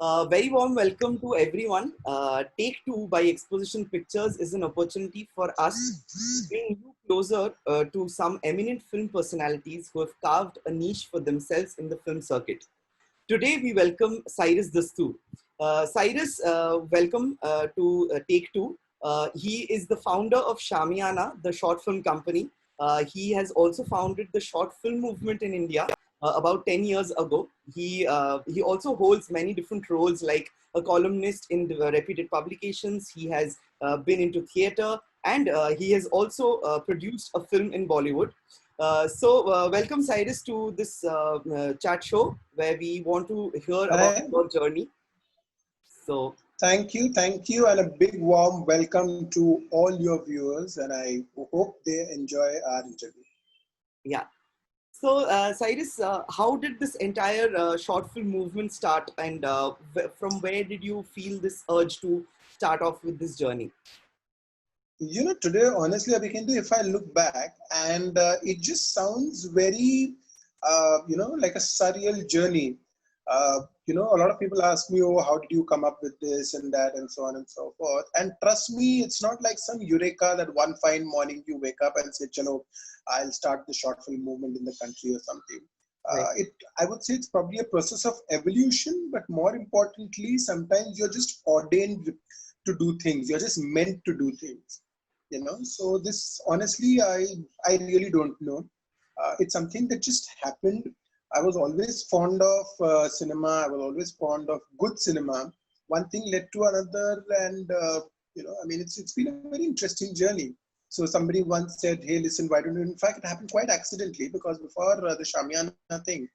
Very warm welcome to everyone. Take Two by Exposition Pictures is an opportunity for us to bring you closer to some eminent film personalities who have carved a niche for themselves in the film circuit. Today, we welcome Cyrus Dastoor. Cyrus, welcome to Take Two. He is the founder of Shamiana, the short film company. He has also founded the short film movement in India about 10 years ago. He also holds many different roles like a columnist in the reputed publications. He has been into theater and he has also produced a film in Bollywood. Welcome Cyrus to this chat show where we want to hear about Thank, your journey. So, thank you, and a big warm welcome to all your viewers. And I hope they enjoy our interview. yeah. So, Cyrus, how did this entire short film movement start, and from where did you feel this urge to start off with this journey? Today, honestly, Abhikendu, if I look back, and it just sounds very, like a surreal journey. A lot of people ask me, oh, how did you come up with this and that, and so on and so forth. And trust me, it's not like some eureka that one fine morning you wake up and say, chalo, I'll start the short film movement in the country or something. Right. I would say it's probably a process of evolution, but more importantly, sometimes you're just ordained to do things. You're just meant to do things. So this honestly, I really don't know. It's something that just happened. I was always fond of cinema. I was always fond of good cinema. One thing led to another, and it's been a very interesting journey. So somebody once said, "Hey, listen, why don't you?" In fact, it happened quite accidentally because before the Shamiana thing,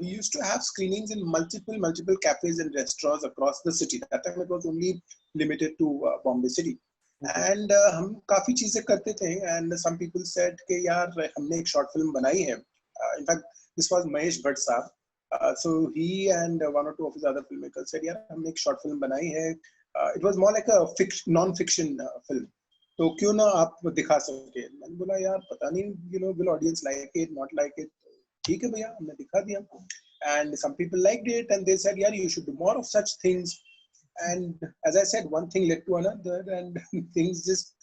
we used to have screenings in multiple cafes and restaurants across the city. That time it was only limited to Bombay City. And हम काफी चीजें करते थे, and some people said कि यार हमने एक short film बनाई है. In fact, this was Mahesh Bhatt साहब. So he and one or two of his other filmmakers said, यार हमने एक short film बनाई है. It was more like a non-fiction film. तो क्यों ना आप दिखा सके. मैंने बोला यार पता नहीं, will audience like it, not like it. ठीक है भैया, हमने दिखा दिया. And some people liked it, and they said, यार you should do more of such things. And as I said, one thing led to another, and things just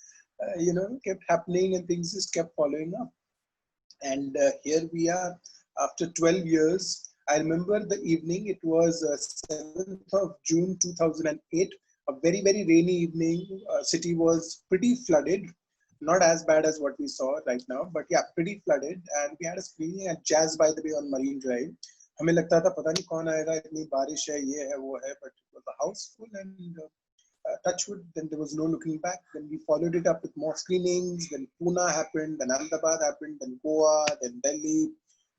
kept happening, and things just kept following up. And here we are after 12 years. I remember the evening. It was 7th of June 2008, a very rainy evening. City was pretty flooded, not as bad as what we saw right now, but yeah, pretty flooded. And we had a screening at Jazz, by the way, on Marine Drive. हमें लगता था पता नहीं कौन आएगा, इतनी बारिश है, ये है वो है, but it was a house full, and touchwood, then there was no looking back. Then we followed it up with more screenings. Then Pune happened, then Ahmedabad happened, then Goa, then Delhi,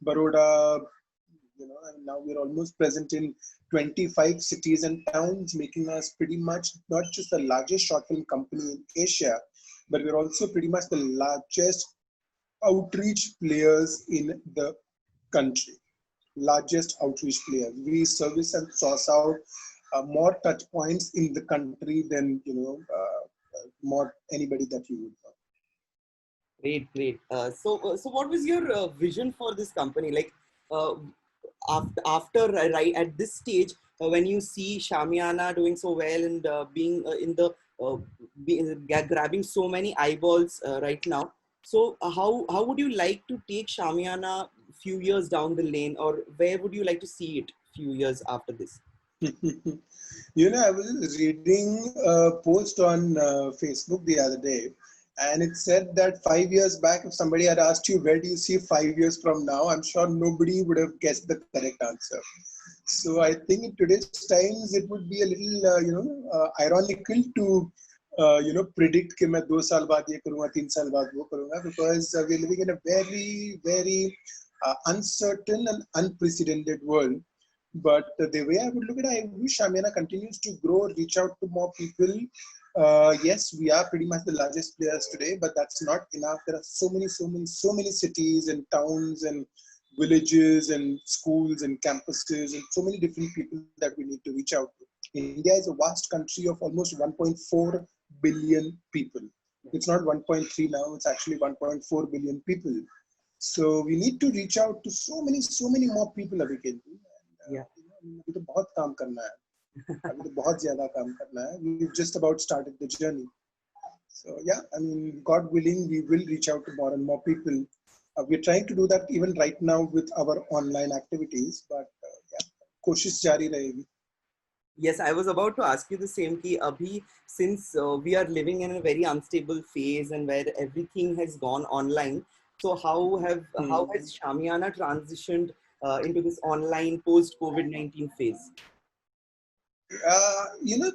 Baroda, and now we're almost present in 25 cities and towns, making us pretty much not just the largest short film company in Asia, but we're also pretty much the largest outreach players in the country. Largest outreach players. We service and source out more touch points in the country than more anybody that you would know. Great. So what was your vision for this company? Like uh, after right at this stage, when you see Shamiana doing so well and being in the grabbing so many eyeballs right now. So how would you like to take Shamiana few years down the lane, or where would you like to see it few years after this? I was reading a post on Facebook the other day, and it said that 5 years back, if somebody had asked you, where do you see 5 years from now, I'm sure nobody would have guessed the correct answer. So I think in today's times, it would be a little, ironical to, predict कि मैं 2 साल बाद ये करूँगा, 3 साल बाद वो करूँगा, because we're living in a very uncertain and unprecedented world. But the way I would look at it, I wish Shamiana continues to grow, reach out to more people. Yes, we are pretty much the largest players today, but that's not enough. There are so many cities and towns and villages and schools and campuses and so many different people that we need to reach out to. India is a vast country of almost 1.4 billion people. It's not 1.3 now, it's actually 1.4 billion people. So we need to reach out to so many more people, Abhikendu. Yeah. अभी तो बहुत काम करना है. अभी तो बहुत ज्यादा काम करना है. We've just about started the journey. So yeah, I mean, God willing, we will reach out to more and more people. We're trying to do that even right now with our online activities, but yeah, कोशिश जारी रहेगी. Yes, I was about to ask you the same. Ki abhi, since we are living in a very unstable phase and where everything has gone online, so how Hmm. has Shamiana transitioned into this online post COVID-19 phase?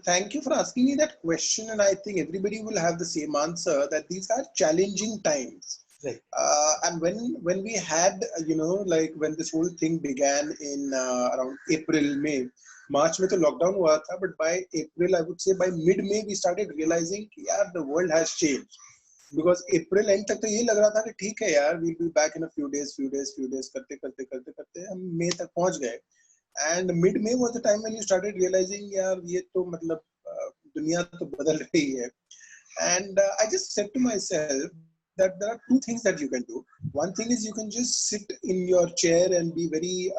Thank you for asking me that question, and I think everybody will have the same answer that these are challenging times. Right. And when we had, like when this whole thing began in around April, May, March में तो lockdown हुआ था, but by April, I would say by mid-May, we started realizing कि यार the world has changed. Because April end तक तो ये लग रहा था कि ठीक है यार, we'll be back in a few days करते करते करते करते हम May तक पहुंच गए. And mid-May was the time when you started realizing यार ये तो मतलब दुनिया तो बदल रही है. And I just said to myself that there are two things that you can do. One thing is you can just sit in your chair and be very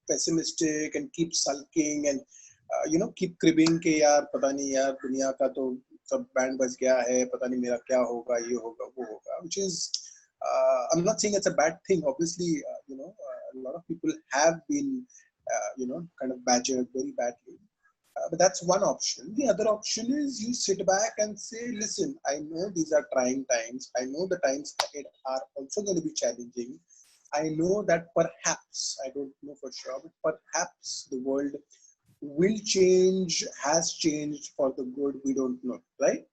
pessimistic and keep sulking and keep cribbing के यार पता नहीं यार दुनिया का तो सब band बज गया है, पता नहीं मेरा क्या होगा, ये होगा वो होगा, which is I'm not saying it's a bad thing. Obviously, a lot of people have been kind of badgered very badly. But that's one option. The other option is you sit back and say, listen, I know these are trying times. I know the times ahead are also going to be challenging. I know that perhaps, I don't know for sure, but perhaps the world will change, has changed for the good. We don't know, right? Right.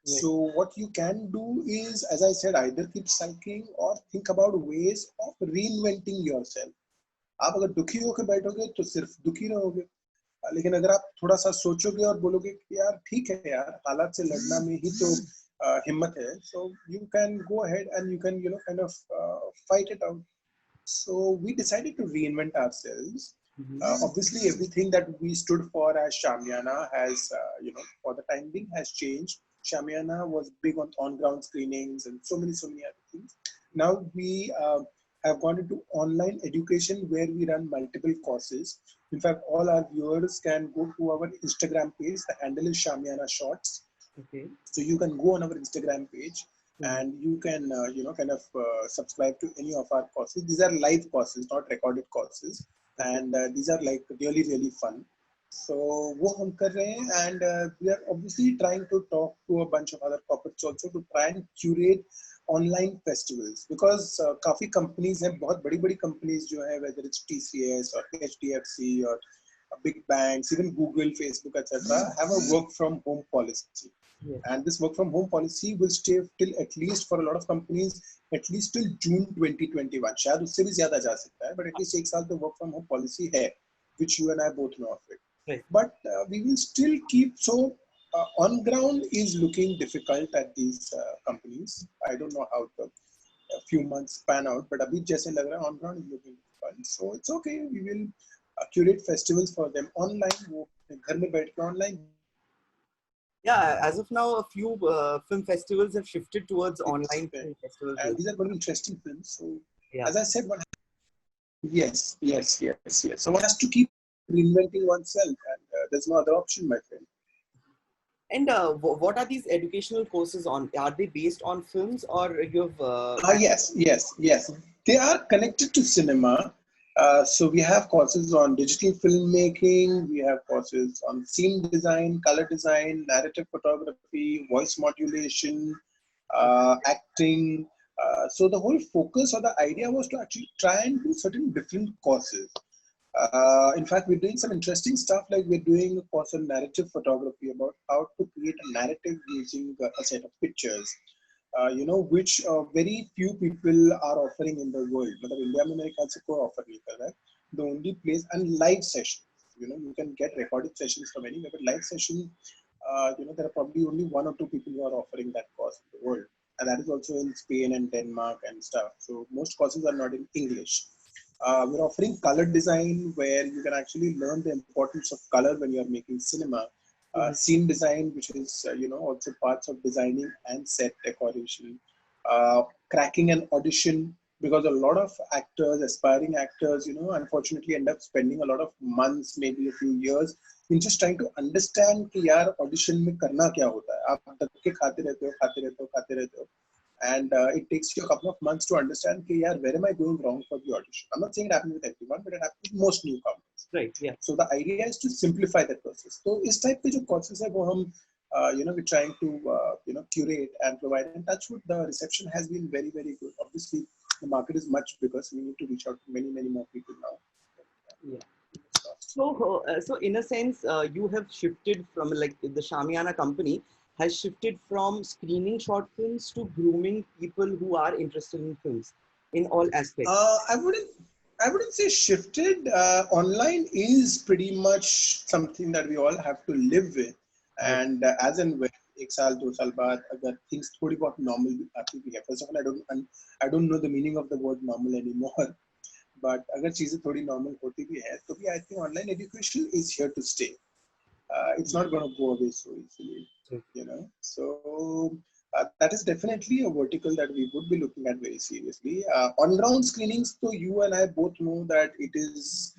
So what you can do is, as I said, either keep sulking or think about ways of reinventing yourself. आप अगर दुखी होकर बैठोगे तो सिर्फ दुखी रहोगे, लेकिन अगर आप थोड़ा सा सोचोगे और बोलोगे कि यार ठीक है यार, हालात से लड़ना में ही तो हिम्मत है, so you can go ahead and you can kind of fight it out. So we decided to reinvent ourselves. Obviously, everything that we stood for as Shamiana has, for the time being, has changed. Shamiana was big on ground screenings and so many other things. Now we have gone into online education where we run multiple courses. In fact, all our viewers can go to our Instagram page. The handle is Shamiana Shorts. Okay. So you can go on our Instagram page and you can, kind of subscribe to any of our courses. These are live courses, not recorded courses. And these are like really, really fun. So वो हम कर रहे हैं, and we are obviously trying to talk to a bunch of other corporates also to try and curate online festivals, because काफी companies हैं, बहुत बड़ी companies जो है, whether it's TCS or HDFC or big banks, even Google, Facebook, etc., have a work from home policy. Yes. And this work from home policy will stay till at least for a lot of companies at least till June 2021. शायद उससे भी ज़्यादा जा सकता है, but at least एक साल तो work from home policy है, which you and I both know of it. Right. But we will still keep, so on ground is looking difficult at these companies. I don't know how the few months pan out, but अभी जैसे लग रहा है on ground is looking difficult. So it's okay. We will curate festivals for them online. वो घर में बैठ के online. Yeah, as of now, a few film festivals have shifted towards online film festivals. And these are going to be interesting films. So, Yeah. as I said, yes. So one has to keep reinventing oneself, and there's no other option, my friend. And what are these educational courses on? Are they based on films, or you've? Yes. They are connected to cinema. So we have courses on digital filmmaking. We have courses on scene design, color design, narrative photography, voice modulation, acting. So the whole focus or the idea was to actually try and do certain different courses. In fact, we're doing some interesting stuff, like we're doing a course on narrative photography about how to create a narrative using a set of pictures, which very few people are offering in the world. मतलब India में मेरे ख्याल से कोई offer नहीं कर रहा है. The only place, and live sessions. You can get recorded sessions from anywhere, but live session, there are probably only one or two people who are offering that course in the world, and that is also in Spain and Denmark and stuff. So most courses are not in English. We're offering color design, where you can actually learn the importance of color when you're making cinema. Scene design, which is also parts of designing and set decoration. Cracking an audition, because a lot of actors, aspiring actors, unfortunately end up spending a lot of months, maybe a few years, in just trying to understand कि यार audition में करना क्या होता है. आप धक्के खाते रहते हो, खाते रहते हो, खाते रहते हो, and it takes you a couple of months to understand कि यार where am I going wrong for the audition. I'm not saying it happens with everyone, but it happens with most newcomers. Right. Yeah. So the idea is to simplify that process. So इस type के जो courses है वो हम we're trying to curate and provide. And touch wood, the reception has been very, very good. Obviously, the market is much bigger, so we need to reach out to many, many more people now. Yeah. So in a sense, you have shifted from, like, the Shamiana company has shifted from screening short films to grooming people who are interested in films in all aspects. I wouldn't say shifted. Online is pretty much something that we all have to live with, and as and when एक साल दो साल बाद अगर things थोड़ी बहुत normal आती भी है. First of all, I don't know the meaning of the word normal anymore. But अगर चीजें थोड़ी normal होती भी है, तो भी I think online education is here to stay. It's not going to go away so easily, So that is definitely a vertical that we would be looking at very seriously. On-ground screenings, so you and I both know that it is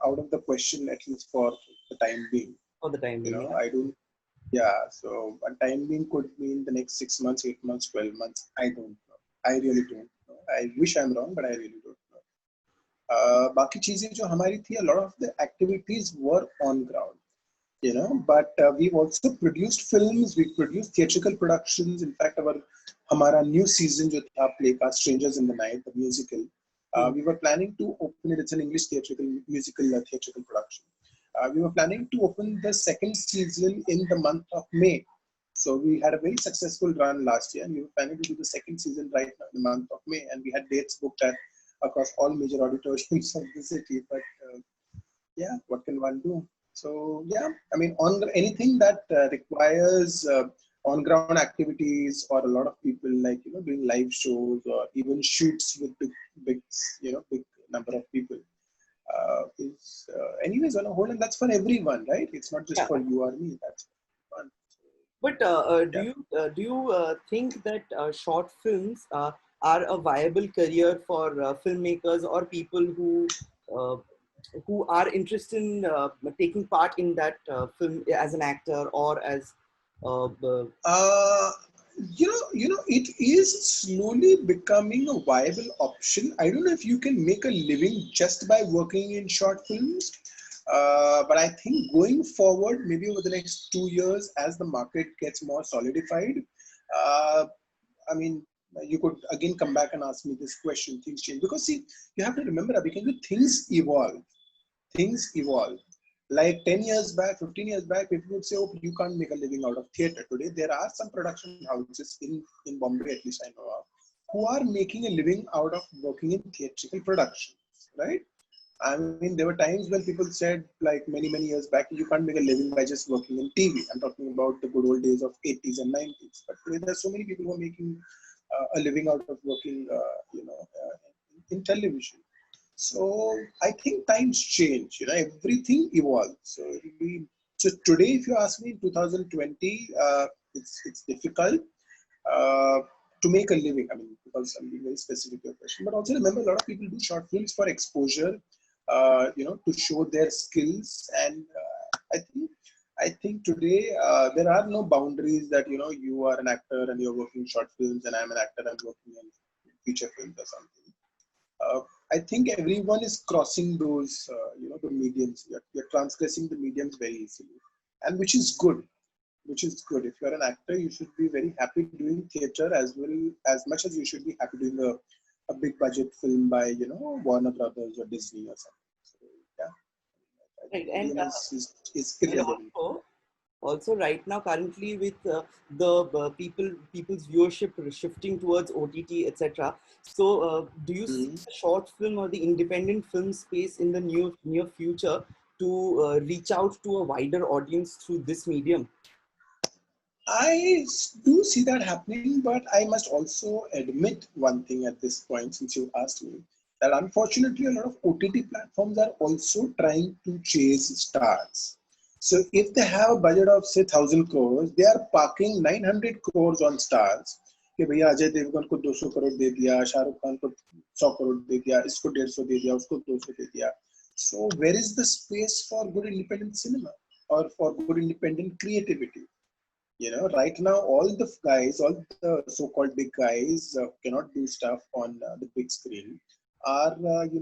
out of the question, at least for the time being. For the time being, I don't. Yeah, so a time being could mean the next 6 months, 8 months, 12 months. I don't know. I really don't know. I wish I'm wrong, but I really don't know. बाकी चीजें जो हमारी थी, a lot of the activities were on ground, but we've also produced films, we produced theatrical productions. In fact, हमारा new season जो था play का Strangers in the Night, the musical, we were planning to open it. It's an English theatrical production. We were planning to open the second season in the month of May. So we had a very successful run last year, and we were planning to do the second season right now in the month of May, and we had dates booked across all major auditoriums of the city. But yeah, what can one do? So yeah, I mean, anything that requires on-ground activities, or a lot of people like doing live shows or even shoots with big number of people, is anyways on a whole, and that's for everyone, right? It's not just for you or me. That's fun. But do you think that short films are a viable career for filmmakers or people who are interested in taking part in that film as an actor or as it is slowly becoming a viable option. I don't know if you can make a living just by working in short films. But I think going forward, maybe over the next 2 years, as the market gets more solidified, I mean, you could again come back and ask me this question. Things change, because see, you have to remember, Abhishek, things evolve. Things evolve. Like 10 years back, 15 years back, people would say, oh, you can't make a living out of theater. Today, there are some production houses in Bombay, at least I know of, who are making a living out of working in theatrical productions, right? I mean, there were times when people said, like many, many years back, you can't make a living by just working in TV. I'm talking about the good old days of 80s and 90s. But today, there's so many people who are making a living out of working, in television. So I think times change. Everything evolves. So today, if you ask me, in 2020, it's difficult to make a living. I mean, because I'm being very specific to your question. But also remember, a lot of people do short films for exposure. To show their skills, and I think today there are no boundaries that you are an actor and you're working in short films, and I'm an actor and working in feature films or something. I think everyone is crossing those the mediums. You're transgressing the mediums very easily, and which is good. Which is good. If you're an actor, you should be very happy doing theater as much as you should be happy doing a big budget film by Warner Brothers or Disney or something. So yeah, right. And is irrelevant. Also right now, currently, with the people's viewership shifting towards OTT, etc. So do you see the short film or the independent film space in the near future to reach out to a wider audience through this medium? I do see that happening, but I must also admit one thing at this point, since you asked me, that unfortunately a lot of OTT platforms are also trying to chase stars. So if they have a budget of say 1,000 crores, they are parking 900 crores on stars, कि भैया अजय देवगन को 200 करोड़ दे दिया, शाहरुख खान को 100 करोड़ दे दिया, इसको 150 दे दिया, उसको 200 दे दिया. So where is the space for good independent cinema or for good independent creativity? You know, right now all the guys, all the so-called big guys cannot do stuff on the big screen, are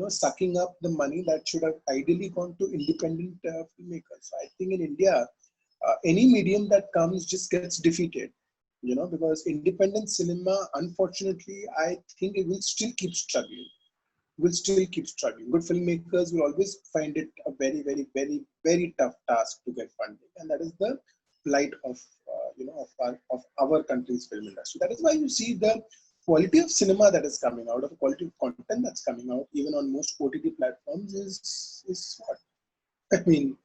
sucking up the money that should have ideally gone to independent filmmakers. So I think in India, any medium that comes just gets defeated. You know, because independent cinema, unfortunately, I think it will still keep struggling. Will still keep struggling. Good filmmakers will always find it a very, very, very, very tough task to get funding, and that is the plight of of our country's film industry. That is why you see the quality of cinema that is coming out, of the quality of content that's coming out, even on most OTT platforms, is what I mean.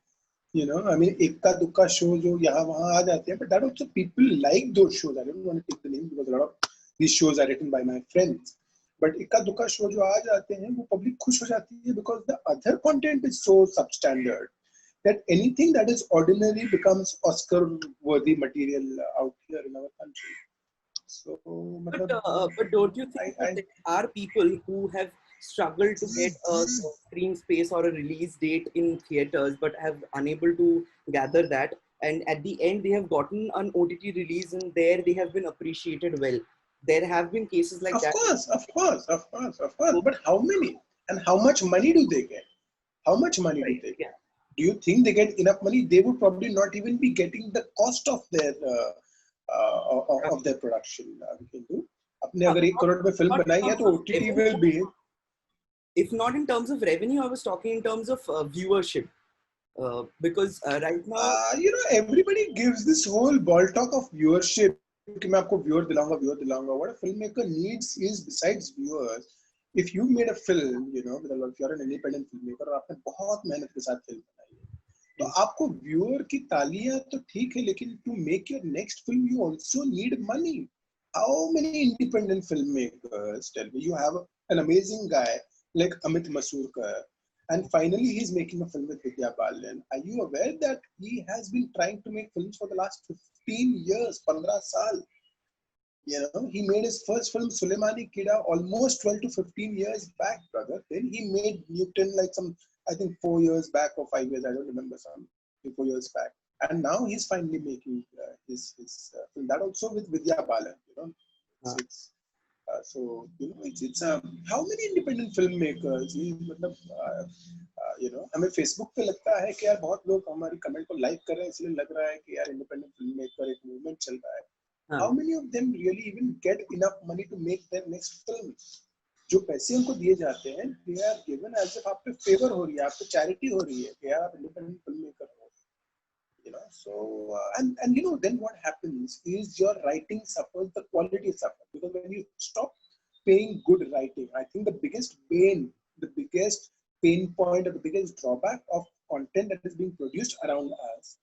You know, I mean, ekka dukka show jo yahan wahan aa jate hain, but that also people like those shows. I don't want to take the name because a lot of these shows are written by my friends. But ekka dukka show jo aa jate hain, wo public khush ho jati hai because the other content is so substandard that anything that is ordinary becomes Oscar-worthy material out here in our country. So, but don't you think that there are people who have struggled to get a screen space or a release date in theaters, but have unable to gather that, and at the end they have gotten an OTT release, and there they have been appreciated well. There have been cases like that. Of course. But how many and how much money do they get? How much money do they get? Yeah. Do you think they get enough money? They would probably not even be getting the cost of their production. अपने अगर 1 करोड़ में film बनाई है तो OTT will be. If not in terms of revenue, I was talking in terms of viewership. Because right now, everybody gives this whole ball talk of viewership. कि मैं आपको viewer दिलाऊंगा. What a filmmaker needs is, besides viewers, if you made a film, if you're an independent filmmaker और आपने बहुत मेहनत के साथ film बनाई है, तो आपको व्यूअर की तालियां तो ठीक है, लेकिन to make your next film you also need money. How many independent filmmakers tell me? You have an amazing guy like Amit Masurkar, and finally he's making a film with Vidya Balan. Are you aware that he has been trying to make films for the last 15 years, 15 saal? He made his first film Suleimani Kida almost 12 to 15 years back, brother. Then he made Newton like I think 4 years back or 5 years, I don't remember, 4 years back. And now he's finally making his film. That also with Vidya Balan, it's how many independent filmmakers, हमें Facebook पे लगता है कि यार बहुत लोग हमारी comment को लाइक कर रहे हैं, इसलिए लग रहा है कि यार इंडिपेंडेंट फिल्ममेकर एक मूवमेंट चल रहा है. How many of them really even get enough money to make their next film? जो पैसे उनको दिए जाते हैं, they are given as if आप पे फेवर हो रही है, आप पे चैरिटी हो रही है कि यार आप इंडिपेंडेंट फिल्ममेकर हो. So then what happens is your writing suffers, the quality suffers, because when you stop paying good writing, I think the biggest pain point, or the biggest drawback of content that is being produced around us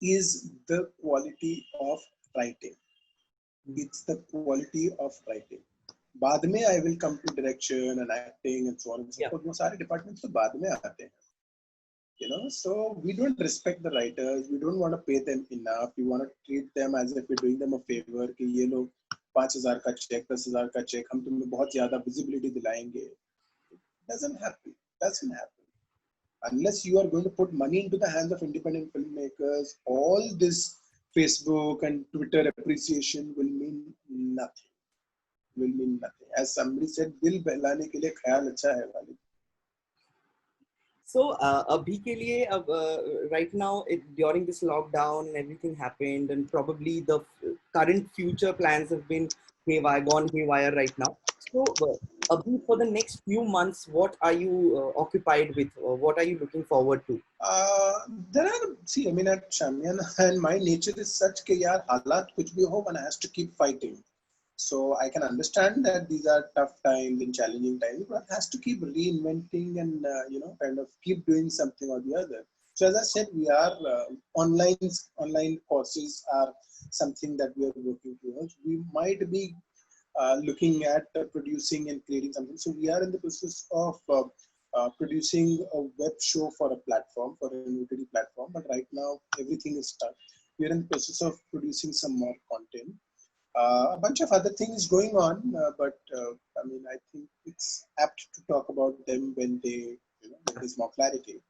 is the quality of writing. It's the quality of writing. बाद में I will come to direction and acting and so on and so forth. वो सारे departments तो बाद में आते हैं. So we don't respect the writers. We don't want to pay them enough. We want to treat them as if we're doing them a favor. कि ये लोग 5,000 का check, 10,000 का check, हम तुम्हें बहुत ज़्यादा visibility दिलाएंगे. Doesn't happen. Unless you are going to put money into the hands of independent filmmakers, all this Facebook and Twitter appreciation will mean nothing. As somebody said, दिल बहलाने के लिए ख्याल अच्छा है वाली. So abhi ke liye, right now during this lockdown and everything happened, and probably the current future plans have been gone haywire right now. So abhi, for the next few months, what are you occupied with? What are you looking forward to? I mean, at Champion, and my nature is such कि यार हालात कुछ भी हो, one has to keep fighting. So I can understand that these are tough times and challenging times, but has to keep reinventing and kind of keep doing something or the other. So as I said, we are online courses are something that we are working towards. We might be looking at producing and creating something. So we are in the process of producing a web show for a platform, for an OTT platform. But right now everything is stuck. We are in the process of producing some more content. A bunch of other things going on, but I mean, I think it's apt to talk about them when they, when there's more clarity.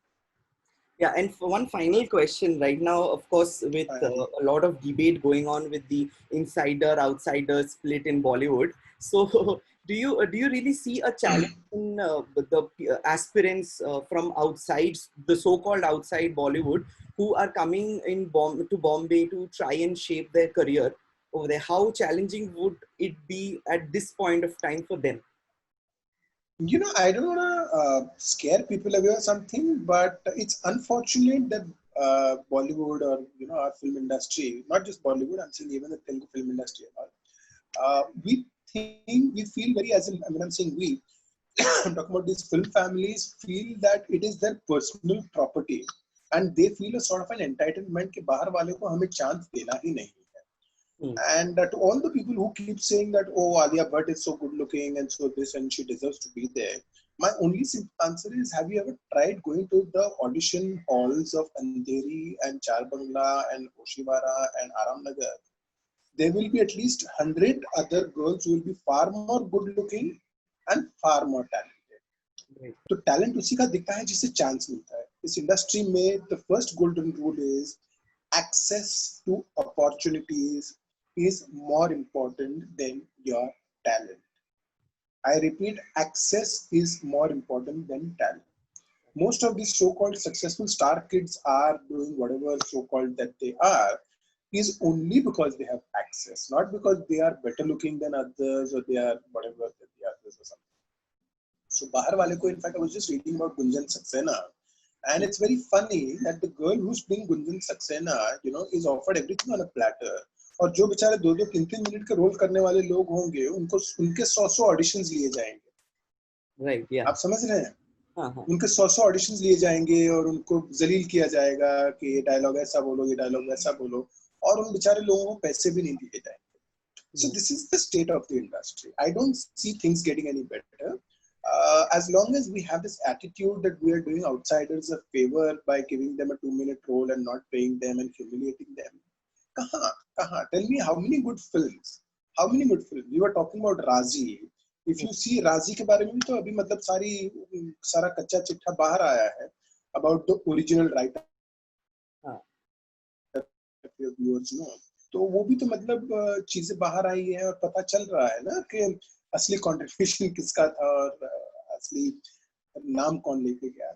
Yeah, and for one final question right now, of course, with Finally. a lot of debate going on with the insider outsider split in Bollywood. So, do you really see a challenge in the aspirants from outside the so-called outside Bollywood who are coming in to Bombay to try and shape their career over there? How challenging would it be at this point of time for them? I don't want to scare people away or something, but it's unfortunate that Bollywood or our film industry, not just Bollywood, I'm saying even the Telugu film industry and all, we feel very, I'm saying we, I'm talking about these film families feel that it is their personal property, and they feel a sort of an entitlement कि बाहर वाले को हमें chance देना ही नहीं है. Hmm. And to all the people who keep saying that, oh, Alia Bhatt is so good looking and so this and she deserves to be there, my only simple answer is, have you ever tried going to the audition halls of Andheri and Charbangla and Oshiwara and Aramnagar? There will be at least 100 other girls who will be far more good looking and far more talented. Right. तो talent उसी का दिखता है जिसे chance मिलता है. इस industry में the first golden rule is access to opportunities is more important than your talent. I repeat, access is more important than talent. Most of these so-called successful star kids are doing whatever so-called that they are is only because they have access, not because they are better looking than others or they are whatever than the others or something. So Bahar Wale ko, in fact, I was just reading about Gunjan Saxena, and it's very funny that the girl who's playing Gunjan Saxena, is offered everything on a platter. और जो बेचारे 2-2, 3-3 minute के role करने वाले लोग होंगे, उनको उनके 100 ऑडिशंस लिए जाएंगे. Right. Yeah. आप समझ रहे हैं? Uh-huh. उनके 100 ऑडिशंस लिए जाएंगे और उनको जलील किया जाएगा कि ये डायलॉग ऐसा बोलो, ये डायलॉग वैसा बोलो, और उन बेचारे लोगों को पैसे भी नहीं दिए जाएंगे. So this is the state of the industry. I don't see things getting any better. As long as we have this attitude that we are doing outsiders a favor by giving them a 2-minute role and not paying them and humiliating them. Kaha? Tell me how many good films? How many good films? We were talking about Razi. If you see Razi के बारे में भी तो अभी मतलब सारा कच्चा चिट्ठा बाहर आया है about the original writer. If your viewers know. तो वो भी तो मतलब चीजें बाहर आई है और पता चल रहा है ना कि असली कंट्रीब्यूशन किसका था और असली नाम कौन लेके गया.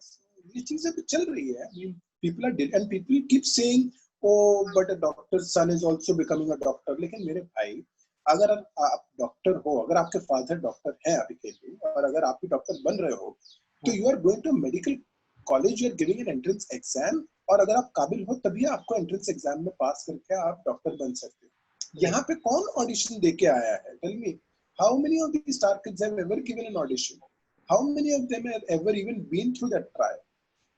ये चीजें तो चल रही है. People keep saying, oh, but a doctor's son is also becoming a doctor. लेकिन मेरे भाई, अगर आप डॉक्टर हो, अगर आपके फादर डॉक्टर हैं अभी के लिए, और अगर आप भी डॉक्टर बन रहे हो, तो you are going to medical college, you are giving an entrance exam, और अगर आप काबिल हो तभी आपको एंट्रेंस एग्जाम में पास करके आप डॉक्टर बन सकते हो. यहाँ पे कौन ऑडिशन देके आया है? Tell me, how many of the star kids have ever given an audition? How many of them have ever even been through that trial?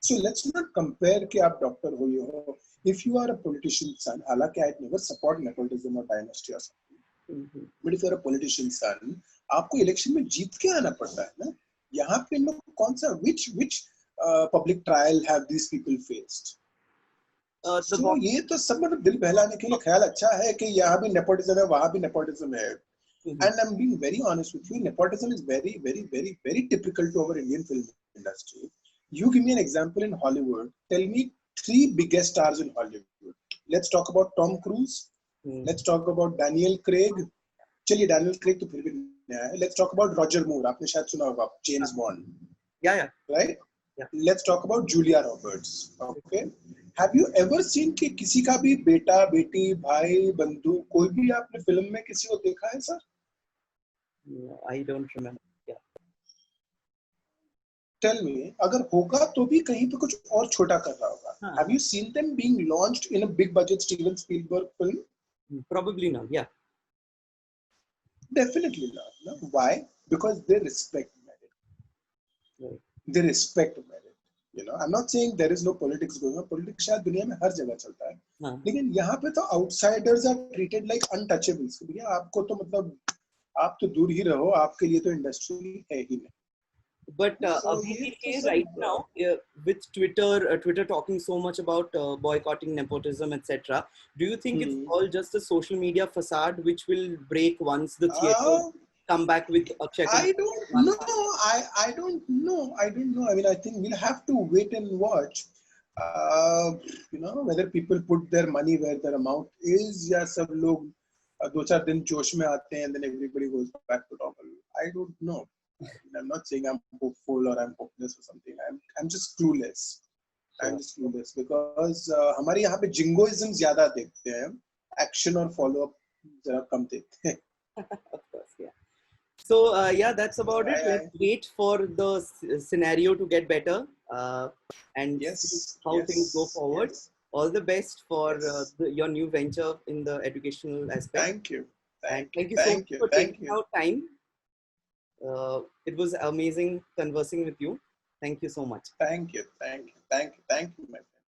So let's not compare कि आप डॉक्टर हो ये हो. If you are a politician's son, हालांकि I never support nepotism or dynasty or something, but if you are a politician's son, आपको election में जीत के आना पड़ता है ना. यहाँ पे लोग कौन सा which public trial have these people faced? So ये तो सब मतलब दिल बहलाने के लिए ख्याल अच्छा है कि यहाँ भी nepotism है, वहाँ भी nepotism है. And I'm being very honest with you, nepotism is very, very, very, very typical to our Indian film industry. You give me an example in Hollywood. Tell me 3 biggest stars in Hollywood. Let's talk about Tom Cruise. Let's talk about Daniel Craig. चलिए Daniel Craig तो फिर भी नया है. Let's talk about Roger Moore. आपने शायद सुना होगा, James Bond. Yeah. Right? Yeah. Let's talk about Julia Roberts. Okay. Have you ever seen कि किसी का भी बेटा, बेटी, भाई, बंधु, कोई भी आपने फिल्म में किसी को देखा है sir? No, I don't remember. Yeah. Tell me, अगर होगा तो भी कहीं पे कुछ और छोटा कर रहा होगा. Have you seen them being launched in a big budget Steven Spielberg film? Probably not. Yeah. Definitely not. No? Why? Because they respect merit. Right. They respect merit. I'm not saying there is no politics going on. Politics शायद दुनिया में हर जगह चलता है. लेकिन यहाँ पे तो outsiders are treated like untouchables. भैया आपको तो मतलब आप तो दूर ही रहो, आपके लिए तो इंडस्ट्री है ही नहीं. But So Abhi ये तो ji, सब right now, with Twitter talking so much about boycotting nepotism, etc., do you think it's hmm. all just a social media facade which will break once the theater uh, come back with Akshay Kumar? I don't know. I don't know. I don't know. I mean, I think we'll have to wait and watch. Whether people put their money where their amount is, या सब लोग दो चार दिन जोश में आते हैं, and then everybody goes back to normal. I don't know. I mean, I'm not saying I'm hopeful or I'm hopeless or something. I'm just clueless. I'm Sure. just clueless because हमारे यहाँ पे jingoism ज्यादा देखते हैं, action और follow up जरा कम देखते हैं. Of course, yeah. So yeah, that's So about it. Let's wait for the scenario to get better and see yes, how things go yes, forward. yes, All the best for yes. your new venture in the educational aspect. Thank you, And thank you, thank you so much thank you, for thank taking you, out time. It was amazing conversing with you. Thank you so much. thank you, thank you, thank you, thank you, my